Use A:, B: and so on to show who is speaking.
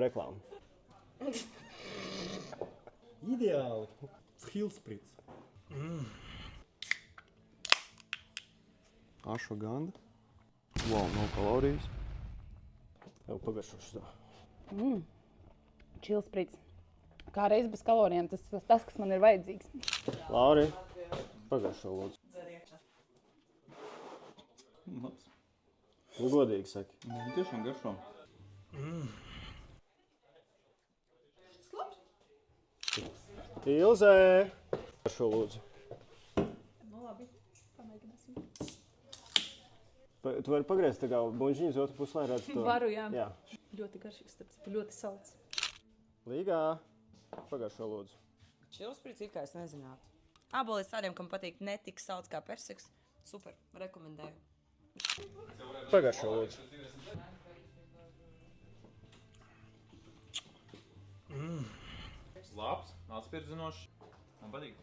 A: Reklāma. Ideāli. Skilsprits. Ašvaganda. Wow, nav kalorijas. Jau pagaršošu to.
B: Čilsprits. Kā reiz bez kalorijām, tas, kas man ir vajadzīgs.
A: Lauri, pagaršo lūdzu.
C: Labs.
A: Nu, godīgi saki.
C: Tiešām garšo.
A: Ilzē! Pagaršo lūdzu.
D: Nu labi, pamēģināsim.
A: Tu vari pagriezt tā kā buņžiņas otru pusi, lai redz to.
D: Varu, jā.
A: Jā.
D: Ļoti garšīgs, starp citu, ļoti salds.
A: Līgā. Pagaršo lūdzu.
E: Čilsprits ir kā es nezinātu. Ābolis tādiem, kam patīk netik salds kā persiks. Super, rekomendēju.
A: Pagaršo lūdzu.
C: Labs, atspirdzinošs. Man patīk.